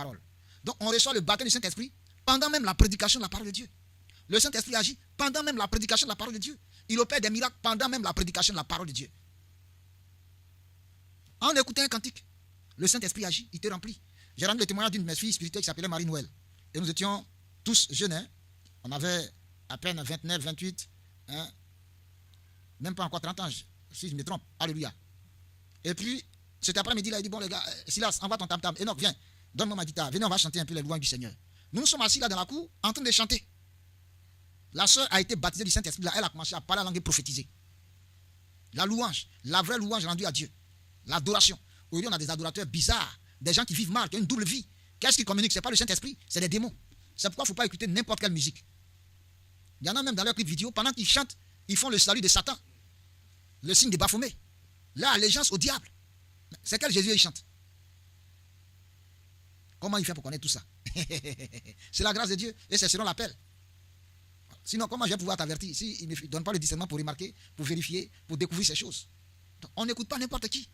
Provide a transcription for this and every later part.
parole. Donc on reçoit le baptême du Saint-Esprit pendant même la prédication de la parole de Dieu. Le Saint-Esprit agit pendant même la prédication de la parole de Dieu. Il opère des miracles pendant même la prédication de la parole de Dieu. En écoutant un cantique, le Saint-Esprit agit, il te remplit. J'ai rendu le témoignage d'une de mes filles spirituelles qui s'appelait Marie-Noël. Et nous étions tous jeunes. Hein? On avait à peine 29, 28, hein? Même pas encore 30 ans, si je me trompe. Alléluia. Et puis, cet après-midi, il dit, bon les gars, Silas, envoie ton tam-tam. Enoch, viens, donne-moi ma guitare. Venez, on va chanter un peu les louanges du Seigneur. Nous sommes assis là dans la cour, en train de chanter. La sœur a été baptisée du Saint-Esprit. Là, elle a commencé à parler la langue et prophétiser. La louange, la vraie louange rendue à Dieu. L'adoration. Aujourd'hui, on a des adorateurs bizarres, des gens qui vivent mal, qui ont une double vie. Qu'est-ce qu'ils communiquent? Ce n'est pas le Saint-Esprit, c'est des démons. C'est pourquoi il ne faut pas écouter n'importe quelle musique. Il y en a même dans leurs clips vidéo, pendant qu'ils chantent, ils font le salut de Satan. Le signe de Baphomet. L'allégeance au diable. C'est quel Jésus il chante? Comment il fait pour connaître tout ça? C'est la grâce de Dieu et c'est selon l'appel. Sinon, comment je vais pouvoir t'avertir s'il ne me donne pas le discernement pour remarquer, pour vérifier, pour découvrir ces choses? Donc, on n'écoute pas n'importe qui.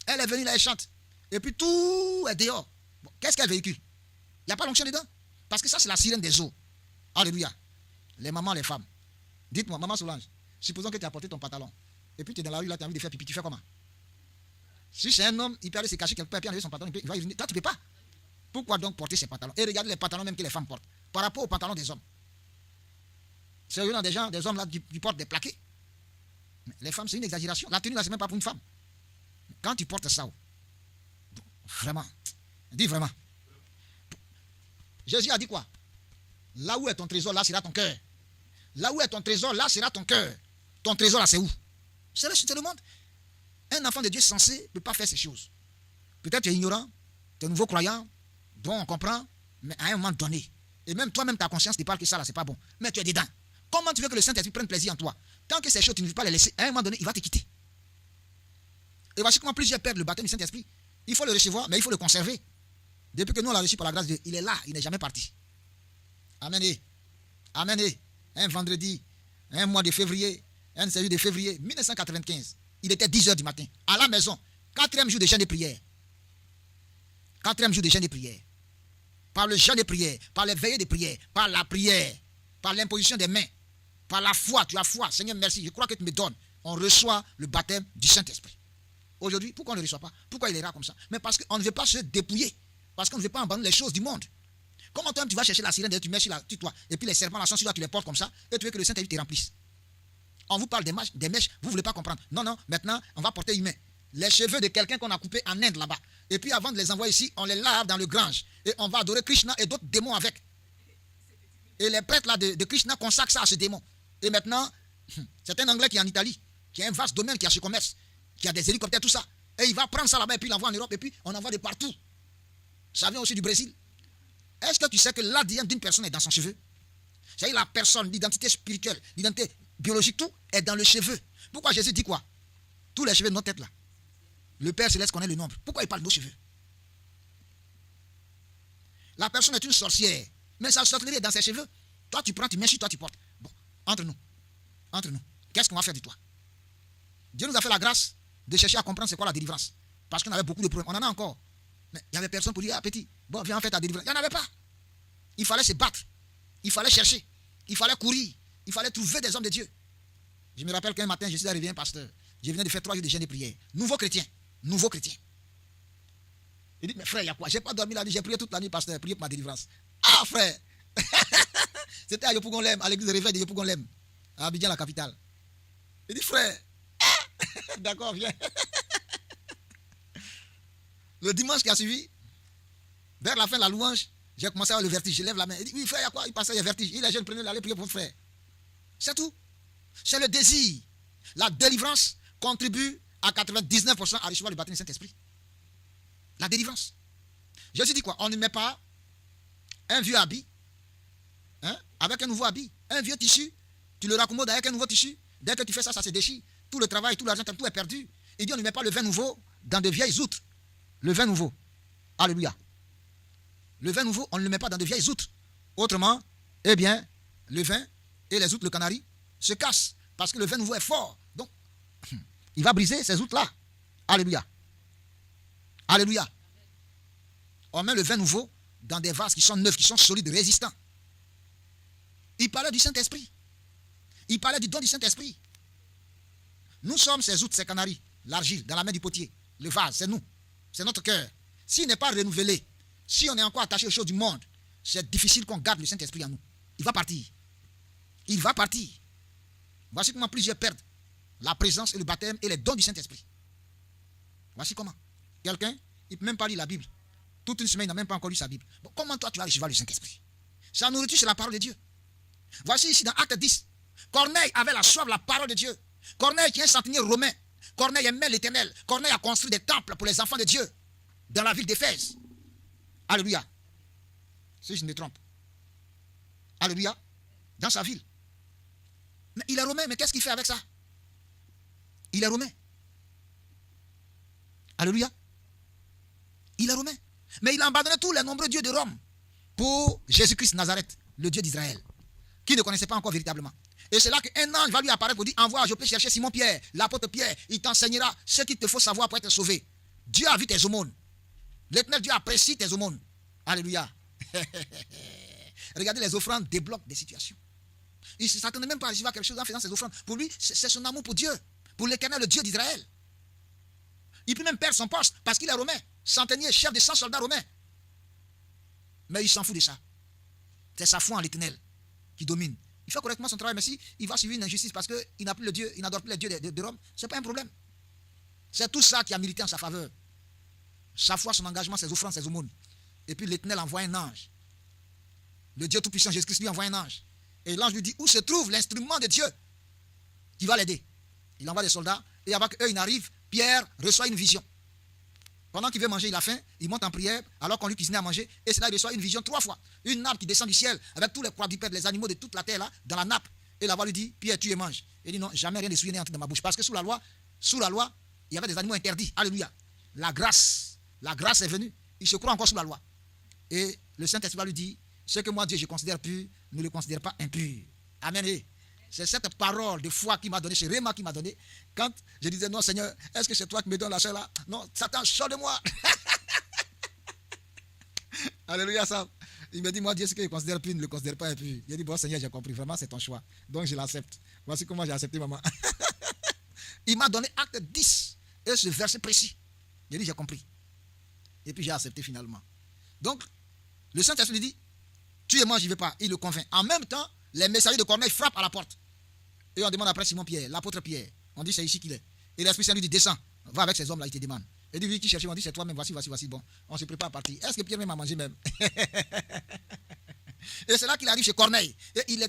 Elle est venue là, elle chante. Et puis tout est dehors. Bon, qu'est-ce qu'elle véhicule? Il n'y a pas l'onction dedans. Parce que ça, c'est la sirène des eaux. Alléluia. Les mamans, les femmes. Dites-moi, maman Solange, supposons que tu as porté ton pantalon. Et puis tu es dans la rue, là, tu as envie de faire pipi, tu fais comment? Si c'est un homme, il peut aller se cacher quelque part et puis enlever son pantalon, il va uriner. Toi, tu ne peux pas. Pourquoi donc porter ses pantalons? Et regardez les pantalons même que les femmes portent. Par rapport aux pantalons des hommes. C'est des gens, des hommes là qui portent des plaqués. Mais les femmes, c'est une exagération. La tenue là, c'est même pas pour une femme. Quand tu portes ça, vraiment, dis vraiment. Jésus a dit quoi? Là où est ton trésor, là sera ton cœur. Là où est ton trésor, là sera ton cœur. Ton trésor là, c'est où? C'est le monde. Un enfant de Dieu censé ne peut pas faire ces choses. Peut-être tu es ignorant, tu es nouveau croyant, bon, on comprend, mais à un moment donné, et même toi-même ta conscience te parle que ça là, c'est pas bon, mais tu es dedans. Comment tu veux que le Saint-Esprit prenne plaisir en toi? Tant que ces choses, tu ne veux pas les laisser, à un moment donné, il va te quitter. Et voici comment plusieurs perdent le baptême du Saint-Esprit. Il faut le recevoir, mais il faut le conserver. Depuis que nous, on l'a reçu par la grâce de Dieu, il est là, il n'est jamais parti. Amen. Amen. Un vendredi, un mois de février, un samedi de février 1995, il était 10 h du matin, à la maison, 4e jour de jeûne de prière. 4e jour de jeûne de prière. Par le jeûne de prière, par les veillées de prière, par la prière, par l'imposition des mains, par la foi, tu as foi. Seigneur, merci, je crois que tu me donnes. On reçoit le baptême du Saint-Esprit. Aujourd'hui, pourquoi on ne le reçoit pas? Pourquoi il est rare comme ça? Mais parce qu'on ne veut pas se dépouiller. Parce qu'on ne veut pas abandonner les choses du monde. Comment toi-même tu vas chercher la sirène et tu mets sur toi, et puis les serpents, la sang sur toi, tu les portes comme ça, et tu veux que le Saint-Esprit te remplisse. On vous parle des mèches, vous ne voulez pas comprendre. Non, non, maintenant, on va porter humain. Les cheveux de quelqu'un qu'on a coupé en Inde là-bas. Et puis avant de les envoyer ici, on les lave dans le grange. Et on va adorer Krishna et d'autres démons avec. Et les prêtres là de Krishna consacrent ça à ce démon. Et maintenant, c'est un Anglais qui est en Italie, qui a un vaste domaine, qui a ce commerce, qui a des hélicoptères, tout ça. Et il va prendre ça là-bas et puis l'envoie en Europe et puis on envoie de partout. Ça vient aussi du Brésil. Est-ce que tu sais que l'ADN d'une personne est dans son cheveu? C'est-à-dire la personne, l'identité spirituelle, l'identité biologique, tout est dans le cheveu. Pourquoi Jésus dit quoi? Tous les cheveux de notre tête là. Le Père Céleste connaît le nombre. Pourquoi il parle de nos cheveux? La personne est une sorcière. Mais sa sorcellerie est dans ses cheveux. Toi tu prends, tu mets sur toi, tu portes. Bon, entre nous, qu'est-ce qu'on va faire de toi? Dieu nous a fait la grâce de chercher à comprendre c'est quoi la délivrance. Parce qu'on avait beaucoup de problèmes. On en a encore. Mais il n'y avait personne pour dire, ah petit, bon, viens en faire ta délivrance. Il n'y en avait pas. Il fallait se battre. Il fallait chercher. Il fallait courir. Il fallait trouver des hommes de Dieu. Je me rappelle qu'un matin, je suis arrivé un pasteur. Je venais de faire 3 jours de jeûne de prière. Nouveau chrétien. Il dit, mais frère, il y a quoi? Je n'ai pas dormi la nuit, j'ai prié toute la nuit, pasteur, prié pour ma délivrance. Ah, frère! C'était à Yopougon-Lem, à l'église de réveil de Yopougon-Lem, à Abidjan, la capitale. Il dit, frère, d'accord, viens. Le dimanche qui a suivi, vers la fin de la louange, j'ai commencé à avoir le vertige. Je lève la main. Il dit, oui, frère, il y a quoi? Il passait, il y a vertige. Il est jeune, prenez l'aller prier pour votre frère. C'est tout. C'est le désir. La délivrance contribue à 99% à recevoir le baptême du Saint-Esprit. La délivrance. Jésus dit quoi? On ne met pas un vieux habit, hein, avec un nouveau habit. Un vieux tissu, tu le raccommodes avec un nouveau tissu. Dès que tu fais ça, ça se déchire. Tout le travail, tout l'argent, tout est perdu. Il dit on ne met pas le vin nouveau dans de vieilles outres. Le vin nouveau. Alléluia. Le vin nouveau, on ne le met pas dans de vieilles outres. Autrement, eh bien, le vin et les outres, le canari, se cassent. Parce que le vin nouveau est fort. Donc, il va briser ces outres-là. Alléluia. Alléluia. On met le vin nouveau dans des vases qui sont neufs, qui sont solides, résistants. Il parlait du Saint-Esprit. Il parlait du don du Saint-Esprit. Nous sommes ces outres, ces canaries, l'argile dans la main du potier. Le vase, c'est nous. C'est notre cœur. S'il n'est pas renouvelé, si on est encore attaché aux choses du monde, c'est difficile qu'on garde le Saint-Esprit en nous. Il va partir. Il va partir. Voici comment plusieurs perdent la présence et le baptême et les dons du Saint-Esprit. Voici comment. Quelqu'un, il ne peut même pas lire la Bible. Toute une semaine, il n'a même pas encore lu sa Bible. Bon, comment toi tu vas recevoir le Saint-Esprit? Sa nourriture, c'est la parole de Dieu. Voici ici dans Acte 10. Corneille avait la soif de la parole de Dieu. Corneille qui est un centenier romain. Corneille aimait l'Éternel. Corneille a construit des temples pour les enfants de Dieu dans la ville d'Éphèse. Alléluia. Si je ne me trompe. Alléluia. Dans sa ville. Mais il est romain, mais qu'est-ce qu'il fait avec ça? Il est romain. Alléluia. Il est romain. Mais il a abandonné tous les nombreux dieux de Rome pour Jésus-Christ Nazareth, le Dieu d'Israël, qui ne connaissait pas encore véritablement. Et c'est là qu'un ange va lui apparaître pour dire, envoie à Joppé chercher Simon Pierre, l'apôtre Pierre, il t'enseignera ce qu'il te faut savoir pour être sauvé. Dieu a vu tes aumônes. L'Éternel Dieu apprécie tes aumônes. Alléluia. Regardez, les offrandes débloquent des situations. Il ne s'attendait même pas à recevoir quelque chose en faisant ses offrandes. Pour lui, c'est son amour pour Dieu, pour l'Éternel, le Dieu d'Israël. Il peut même perdre son poste parce qu'il est romain, centenier, chef de 100 soldats romains. Mais il s'en fout de ça. C'est sa foi en l'Éternel qui domine. Il fait correctement son travail, mais si il va suivre une injustice parce qu'il n'a plus le Dieu, il n'adore plus les dieux de Rome, ce n'est pas un problème. C'est tout ça qui a milité en sa faveur. Sa foi, son engagement, ses offrandes, ses aumônes. Et puis l'Éternel envoie un ange. Le Dieu Tout-Puissant, Jésus-Christ, lui envoie un ange. Et l'ange lui dit, où se trouve l'instrument de Dieu qui va l'aider? Il envoie des soldats, et avant qu'eux, ils n'arrivent, Pierre reçoit une vision. Pendant qu'il veut manger, il a faim, il monte en prière, alors qu'on lui cuisinait à manger, et c'est là qu'il reçoit une vision 3 fois. Une nappe qui descend du ciel, avec tous les quadrupèdes, les animaux de toute la terre, là, dans la nappe. Et la voix lui dit, Pierre, tu et mange. Il dit, non, jamais rien de souillé n'est entré dans ma bouche. Parce que sous la loi, il y avait des animaux interdits. Alléluia. La grâce est venue. Il se croit encore sous la loi. Et le Saint-Esprit lui dit, ce que moi, Dieu, je considère pur, ne le considère pas impur. Amen. C'est cette parole de foi qui m'a donné, c'est Réma qui m'a donné. Quand je disais, non Seigneur, est-ce que c'est toi qui me donnes la chair là? Non, Satan, sors de moi. Alléluia, ça. Il me dit, moi, Dieu, ce que je considère pur, ne le considère pas impur. Il a dit, bon Seigneur, j'ai compris, vraiment, c'est ton choix. Donc, je l'accepte. Voici comment j'ai accepté, maman. Il m'a donné Acte 10, et ce verset précis. Il a dit, j'ai compris. Et puis, j'ai accepté finalement. Donc, le Saint-Esprit lui dit, tu et moi, j'y vais pas. Il le convainc. En même temps, les messagers de Corneille frappent à la porte. Et on demande après Simon Pierre, l'apôtre Pierre. On dit, c'est ici qu'il est. Et l'Esprit Saint lui dit, descends, va avec ces hommes-là, il te demande. Et dit, oui, qui cherche? On dit, c'est toi-même, voici. Bon, on se prépare à partir. Est-ce que Pierre même a mangé même? Et c'est là qu'il arrive chez Corneille. Et il est en